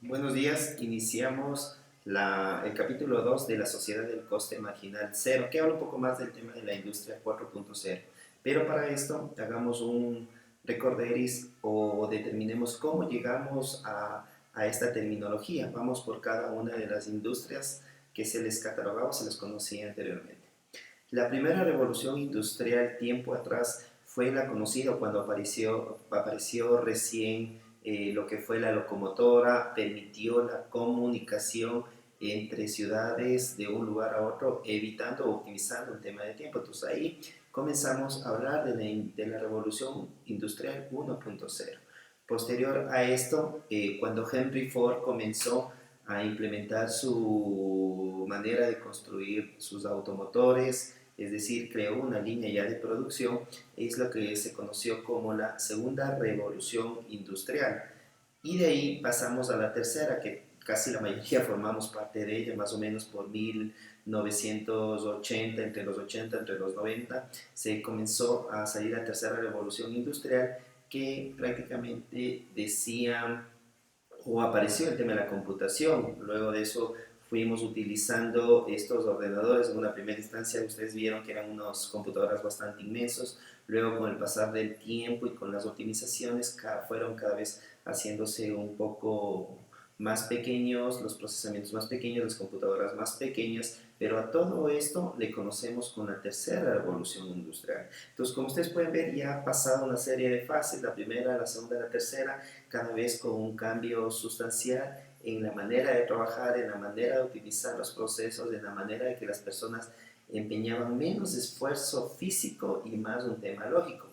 Buenos días, iniciamos el capítulo 2 de la Sociedad del Coste Marginal Cero, que habla un poco más del tema de la industria 4.0. Pero para esto hagamos un recorderis o determinemos cómo llegamos a esta terminología. Vamos por cada una de las industrias que se les catalogaba o se les conocía anteriormente. La primera revolución industrial tiempo atrás fue la conocida cuando apareció recién lo que fue la locomotora, permitió la comunicación entre ciudades de un lugar a otro, evitando o optimizando un tema de tiempo. Entonces ahí comenzamos a hablar de la revolución industrial 1.0. Posterior a esto, cuando Henry Ford comenzó a implementar su manera de construir sus automotores, es decir, creó una línea ya de producción, es lo que se conoció como la segunda revolución industrial. Y de ahí pasamos a la tercera, que casi la mayoría formamos parte de ella, más o menos por 1980, entre los 90, se comenzó a salir la tercera revolución industrial que prácticamente decía o apareció el tema de la computación. Luego de eso fuimos utilizando estos ordenadores. En una primera instancia ustedes vieron que eran unos computadoras bastante inmensos. Luego con el pasar del tiempo y con las optimizaciones fueron cada vez haciéndose un poco más pequeños, los procesamientos más pequeños, las computadoras más pequeñas, pero a todo esto le conocemos con la tercera revolución industrial. Entonces, como ustedes pueden ver, ya ha pasado una serie de fases, la primera, la segunda, la tercera, cada vez con un cambio sustancial en la manera de trabajar, en la manera de utilizar los procesos, en la manera de que las personas empeñaban menos esfuerzo físico y más un tema lógico.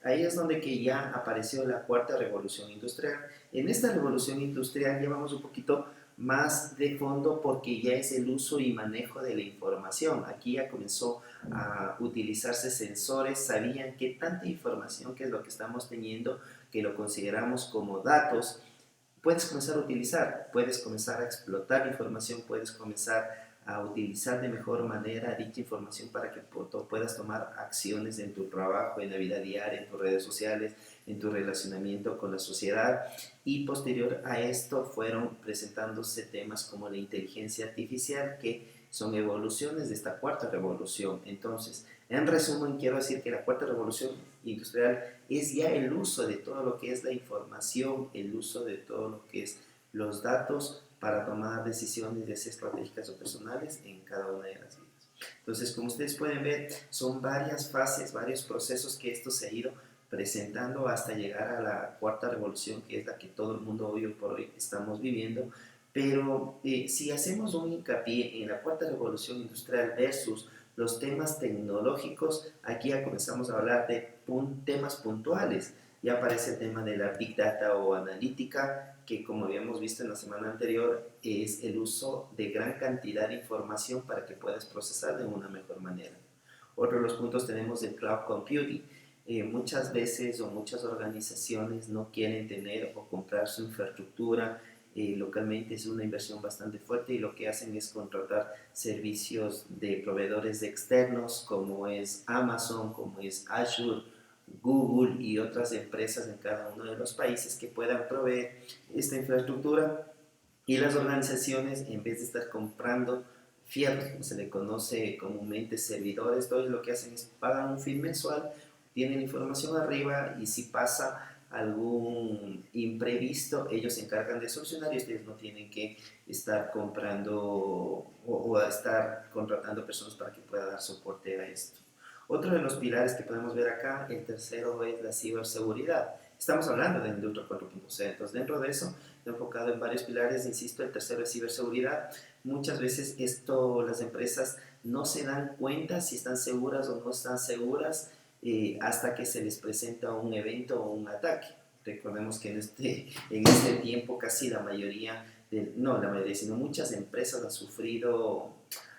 Ahí es donde que ya apareció la cuarta revolución industrial. En esta revolución industrial llevamos un poquito más de fondo porque ya es el uso y manejo de la información. Aquí ya comenzó a utilizarse sensores, sabían qué tanta información, que es lo que estamos teniendo, que lo consideramos como datos, puedes comenzar a utilizar, puedes comenzar a explotar la información, puedes comenzar a utilizar de mejor manera dicha información para que puedas tomar acciones en tu trabajo, en la vida diaria, en tus redes sociales, en tu relacionamiento con la sociedad. Y posterior a esto fueron presentándose temas como la inteligencia artificial, que son evoluciones de esta cuarta revolución. Entonces, en resumen, quiero decir que la cuarta revolución industrial es ya el uso de todo lo que es la información, el uso de todo lo que es los datos para tomar decisiones, ya sea estratégicas o personales, en cada una de las vidas. Entonces, como ustedes pueden ver, son varias fases, varios procesos que esto se ha ido presentando hasta llegar a la cuarta revolución, que es la que todo el mundo hoy por hoy estamos viviendo. Pero si hacemos un hincapié en la cuarta revolución industrial versus los temas tecnológicos, aquí ya comenzamos a hablar de temas puntuales. Ya aparece el tema de la Big Data o analítica, que como habíamos visto en la semana anterior, es el uso de gran cantidad de información para que puedas procesar de una mejor manera. Otro de los puntos tenemos el cloud computing. Muchas veces o muchas organizaciones no quieren tener o comprar su infraestructura localmente, es una inversión bastante fuerte y lo que hacen es contratar servicios de proveedores externos como es Amazon, como es Azure, Google y otras empresas en cada uno de los países que puedan proveer esta infraestructura, y las organizaciones, en vez de estar comprando fierros, como se le conoce comúnmente servidores, todo lo que hacen es pagan un fee mensual, tienen información arriba y si pasa algún imprevisto, ellos se encargan de solucionar y ustedes no tienen que estar comprando o estar contratando personas para que puedan dar soporte a esto. Otro de los pilares que podemos ver acá, el tercero es la ciberseguridad. Estamos hablando de industria 4.0, entonces dentro de eso, enfocado en varios pilares, insisto, el tercero es ciberseguridad. Muchas veces las empresas no se dan cuenta si están seguras o no están seguras hasta que se les presenta un evento o un ataque. Recordemos que en este tiempo casi la mayoría, no la mayoría, sino muchas empresas han sufrido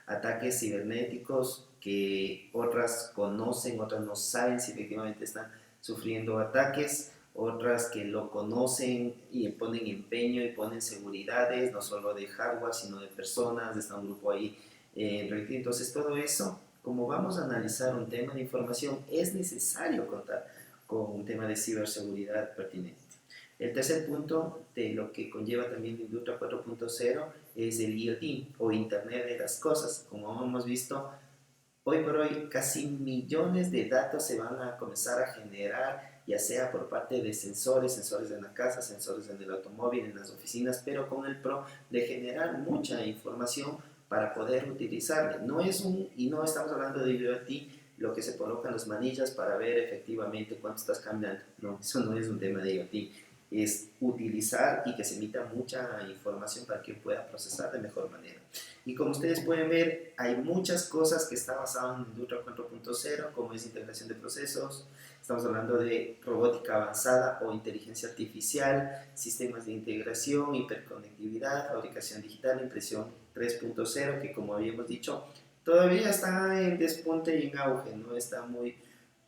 ataques cibernéticos que otras conocen, otras no saben si efectivamente están sufriendo ataques, otras que lo conocen y ponen empeño y ponen seguridades, no solo de hardware, sino de personas, está un grupo ahí. Entonces todo eso, como vamos a analizar un tema de información, es necesario contar con un tema de ciberseguridad pertinente. El tercer punto de lo que conlleva también la industria 4.0 es el IoT o Internet de las Cosas. Como hemos visto, hoy por hoy casi millones de datos se van a comenzar a generar, ya sea por parte de sensores, sensores en la casa, sensores en el automóvil, en las oficinas, pero con el pro de generar mucha información para poder utilizarla. Y no estamos hablando de IoT, lo que se colocan las manillas para ver efectivamente cuánto estás cambiando. No, eso no es un tema de IoT. Es utilizar y que se emita mucha información para que pueda procesar de mejor manera. Y como ustedes pueden ver, hay muchas cosas que están basadas en Industria 4.0, como es integración de procesos, estamos hablando de robótica avanzada o inteligencia artificial, sistemas de integración, hiperconectividad, fabricación digital, impresión 3.0, que como habíamos dicho, todavía está en despunte y en auge, no está muy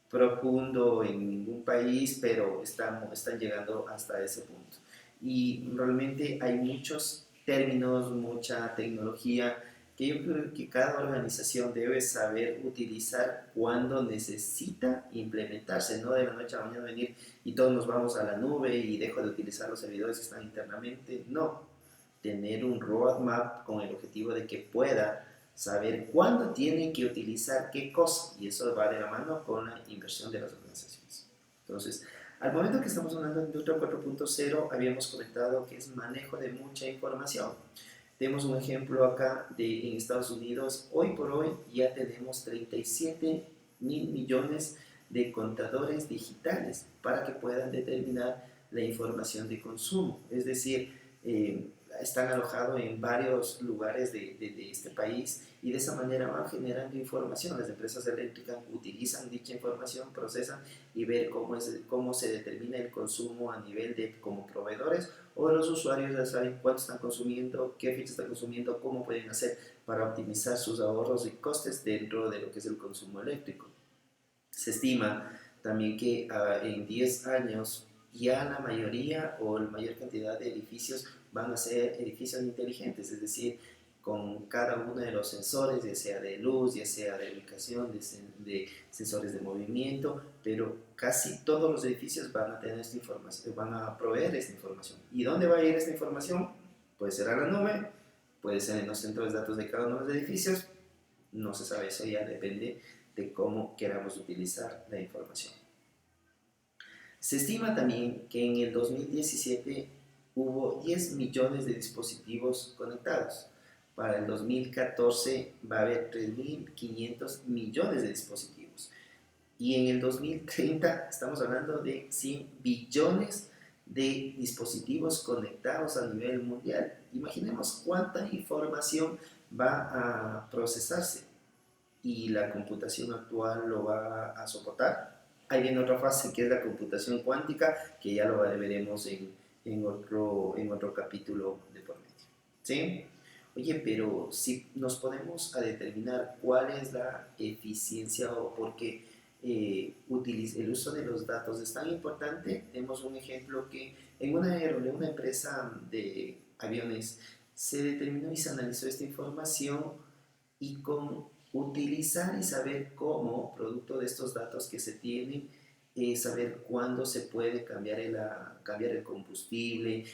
profundo en ningún país, pero están llegando hasta ese punto. Y realmente hay muchos términos, mucha tecnología que yo creo que cada organización debe saber utilizar cuando necesita implementarse, no de la noche a la mañana venir y todos nos vamos a la nube y dejo de utilizar los servidores que están internamente. No, tener un roadmap con el objetivo de que pueda saber cuándo tienen que utilizar qué cosa, y eso va de la mano con la inversión de las organizaciones. Entonces, al momento que estamos hablando de Industria 4.0, habíamos comentado que es manejo de mucha información. Tenemos un ejemplo acá en Estados Unidos. Hoy por hoy ya tenemos 37.000 millones de contadores digitales para que puedan determinar la información de consumo. Es decir, están alojados en varios lugares de este país y de esa manera van generando información. Las empresas eléctricas utilizan dicha información, procesan y ver cómo se determina el consumo a nivel de como proveedores, o los usuarios ya saben cuánto están consumiendo, qué fecha están consumiendo, cómo pueden hacer para optimizar sus ahorros y costes dentro de lo que es el consumo eléctrico. Se estima también que en 10 años ya la mayoría o la mayor cantidad de edificios van a ser edificios inteligentes, es decir, con cada uno de los sensores, ya sea de luz, ya sea de ubicación, de sensores de movimiento, pero casi todos los edificios van a tener esta información, van a proveer esta información. ¿Y dónde va a ir esta información? Puede ser a la nube, puede ser en los centros de datos de cada uno de los edificios, no se sabe, eso ya depende de cómo queramos utilizar la información. Se estima también que en el 2017 hubo 10 millones de dispositivos conectados. Para el 2014 va a haber 3.500 millones de dispositivos. Y en el 2030 estamos hablando de 100 billones de dispositivos conectados a nivel mundial. Imaginemos cuánta información va a procesarse y la computación actual lo va a soportar. Ahí viene otra fase que es la computación cuántica, que ya lo veremos en otro capítulo de por medio. ¿Sí? Oye, pero si nos podemos a determinar cuál es la eficiencia o por qué el uso de los datos es tan importante, tenemos un ejemplo que en una empresa de aviones se determinó y se analizó esta información y con utilizar y saber cómo, producto de estos datos que se tienen, saber cuándo se puede cambiar el combustible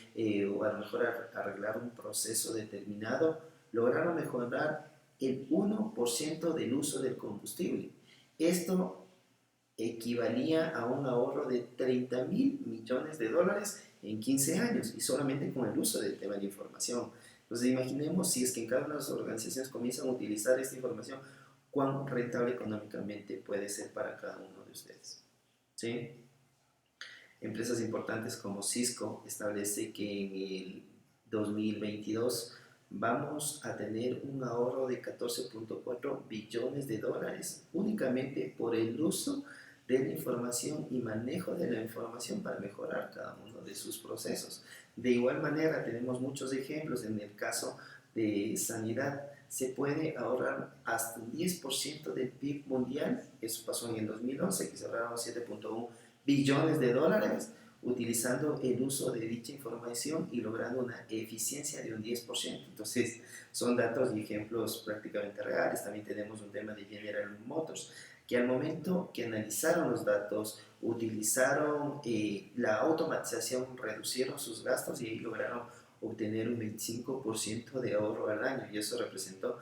o a lo mejor arreglar un proceso determinado, lograron mejorar el 1% del uso del combustible. Esto equivalía a un ahorro de 30.000 millones de dólares en 15 años y solamente con el uso del tema de información. Entonces imaginemos si es que en cada una de las organizaciones comienzan a utilizar esta información, cuán rentable económicamente puede ser para cada uno de ustedes. ¿Sí? Empresas importantes como Cisco establece que en el 2022 vamos a tener un ahorro de 14.4 billones de dólares únicamente por el uso de la información y manejo de la información para mejorar cada uno de sus procesos. De igual manera, tenemos muchos ejemplos en el caso de sanidad. Se puede ahorrar hasta un 10% del PIB mundial. Eso pasó en el 2011, que se ahorraron 7.1 billones de dólares utilizando el uso de dicha información y logrando una eficiencia de un 10%. Entonces, son datos y ejemplos prácticamente reales. También tenemos un tema de General Motors, que al momento que analizaron los datos, utilizaron la automatización, reducieron sus gastos y lograron obtener un 25% de ahorro al año, y eso representó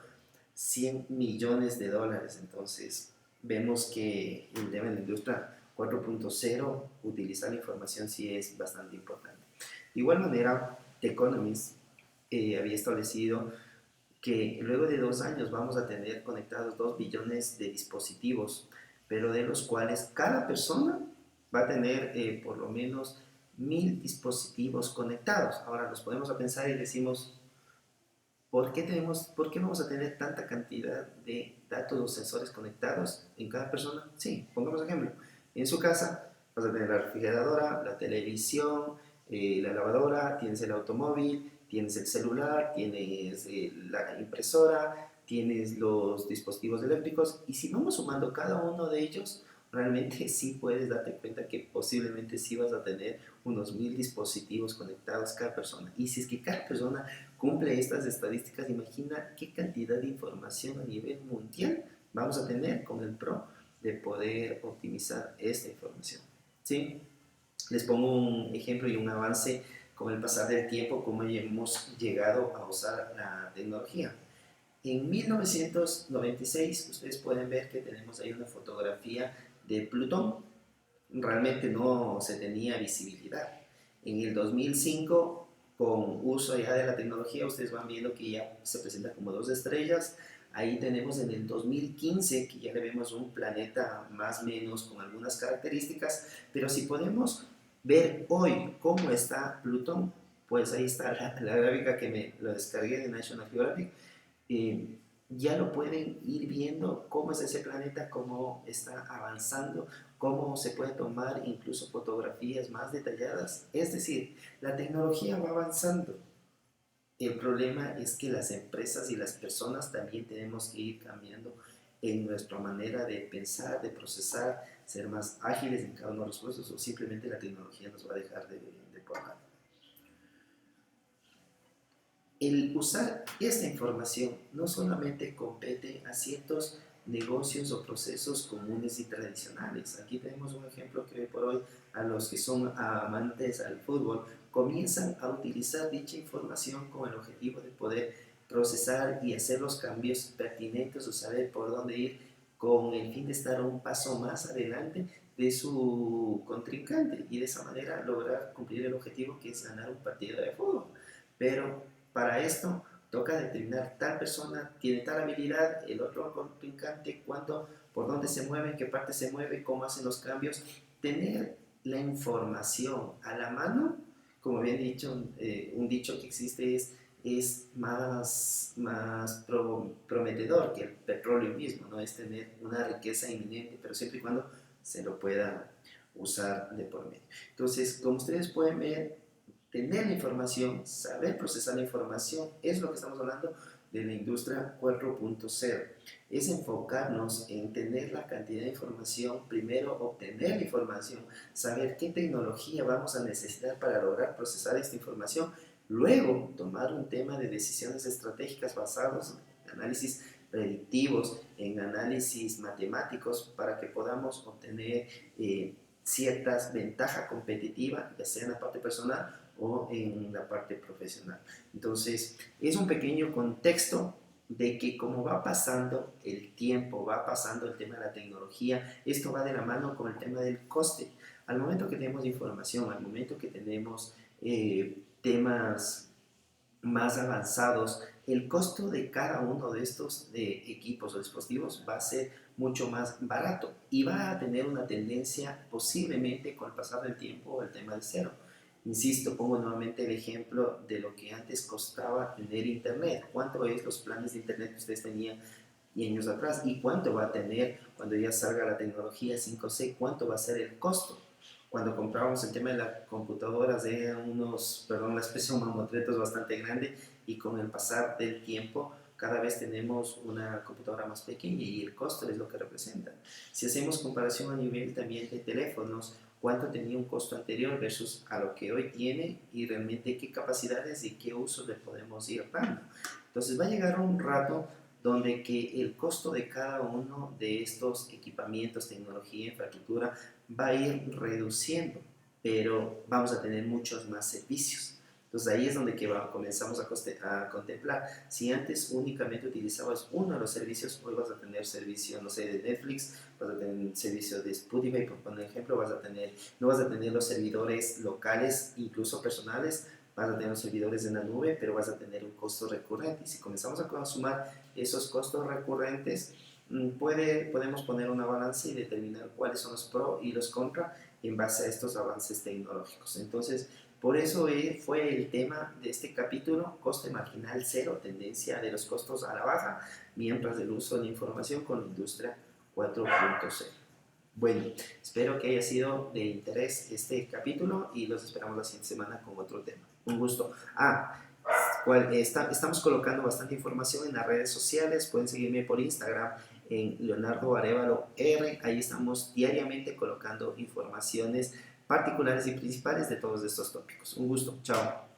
100 millones de dólares. Entonces, vemos que el tema de la industria 4.0, utilizar la información sí es bastante importante. De igual manera, The Economist había establecido que luego de 2 años vamos a tener conectados 2 billones de dispositivos, pero de los cuales cada persona va a tener por lo menos 1000 dispositivos conectados. Ahora nos podemos a pensar y decimos, ¿por qué vamos a tener tanta cantidad de datos o sensores conectados en cada persona? Sí, pongamos ejemplo. En su casa vas a tener la refrigeradora, la televisión, la lavadora, tienes el automóvil, tienes el celular, tienes la impresora, tienes los dispositivos eléctricos, y si vamos sumando cada uno de ellos, realmente sí puedes darte cuenta que posiblemente sí vas a tener unos 1000 dispositivos conectados cada persona. Y si es que cada persona cumple estas estadísticas, imagina qué cantidad de información a nivel mundial vamos a tener con el pro de poder optimizar esta información. ¿Sí? Les pongo un ejemplo y un avance con el pasar del tiempo, cómo hemos llegado a usar la tecnología. En 1996 ustedes pueden ver que tenemos ahí una fotografía de Plutón. Realmente no se tenía visibilidad. En el 2005, con uso ya de la tecnología, ustedes van viendo que ya se presenta como 2 estrellas. Ahí tenemos en el 2015 que ya le vemos un planeta más o menos con algunas características, pero si podemos ver hoy cómo está Plutón, pues ahí está la gráfica que me lo descargué de National Geographic. eh, ya lo pueden ir viendo cómo es ese planeta, cómo está avanzando, cómo se puede tomar incluso fotografías más detalladas. Es decir, la tecnología va avanzando. El problema es que las empresas y las personas también tenemos que ir cambiando en nuestra manera de pensar, de procesar, ser más ágiles en cada uno de los procesos, o simplemente la tecnología nos va a dejar de por lado. El usar esta información no solamente compete a ciertos negocios o procesos comunes y tradicionales. Aquí tenemos un ejemplo que hoy por hoy a los que son amantes al fútbol comienzan a utilizar dicha información con el objetivo de poder procesar y hacer los cambios pertinentes o saber por dónde ir con el fin de estar un paso más adelante de su contrincante y de esa manera lograr cumplir el objetivo que es ganar un partido de fútbol. Pero para esto toca determinar tal persona tiene tal habilidad, el otro contrincante, cuándo, por dónde se mueve, en qué parte se mueve, cómo hacen los cambios. Tener la información a la mano, como bien dicho, un dicho que existe es más prometedor que el petróleo mismo, ¿no? Es tener una riqueza inminente, pero siempre y cuando se lo pueda usar de por medio. Entonces, como ustedes pueden ver, tener la información, saber procesar la información, es lo que estamos hablando de la industria 4.0. Es enfocarnos en tener la cantidad de información, primero obtener la información, saber qué tecnología vamos a necesitar para lograr procesar esta información, luego tomar un tema de decisiones estratégicas basados en análisis predictivos, en análisis matemáticos, para que podamos obtener ciertas ventajas competitivas, ya sea en la parte personal o en la parte profesional. Entonces, es un pequeño contexto de que como va pasando el tiempo, va pasando el tema de la tecnología, esto va de la mano con el tema del coste. Al momento que tenemos información, al momento que tenemos temas más avanzados, el costo de cada uno de estos equipos o dispositivos va a ser mucho más barato y va a tener una tendencia posiblemente con el pasar del tiempo al tema de cero. Insisto, pongo nuevamente el ejemplo de lo que antes costaba tener internet. ¿Cuánto es los planes de internet que ustedes tenían años atrás? ¿Y cuánto va a tener cuando ya salga la tecnología 5C? ¿Cuánto va a ser el costo? Cuando comprábamos el tema de las computadoras eran unos, perdón la expresión, mamotretos bastante grande, y con el pasar del tiempo cada vez tenemos una computadora más pequeña y el costo es lo que representa. Si hacemos comparación a nivel también de teléfonos, cuánto tenía un costo anterior versus a lo que hoy tiene y realmente qué capacidades y qué usos le podemos ir dando. Entonces va a llegar un rato donde que el costo de cada uno de estos equipamientos, tecnología, infraestructura va a ir reduciendo, pero vamos a tener muchos más servicios. Entonces ahí es donde que comenzamos a contemplar. Si antes únicamente utilizabas uno de los servicios, hoy vas a tener servicio, no sé, de Netflix, vas a tener servicio de Spotify, por poner ejemplo, no vas a tener los servidores locales, incluso personales, vas a tener los servidores en la nube, pero vas a tener un costo recurrente. Y si comenzamos a consumar esos costos recurrentes, podemos poner una balanza y determinar cuáles son los pros y los contras en base a estos avances tecnológicos. Entonces, por eso fue el tema de este capítulo, coste marginal cero, tendencia de los costos a la baja, mientras el uso de la información con la industria 4.0. Bueno, espero que haya sido de interés este capítulo y los esperamos la siguiente semana con otro tema. Un gusto. Estamos colocando bastante información en las redes sociales, pueden seguirme por Instagram en Leonardo Arevalo R, ahí estamos diariamente colocando informaciones particulares y principales de todos estos tópicos. Un gusto, chao.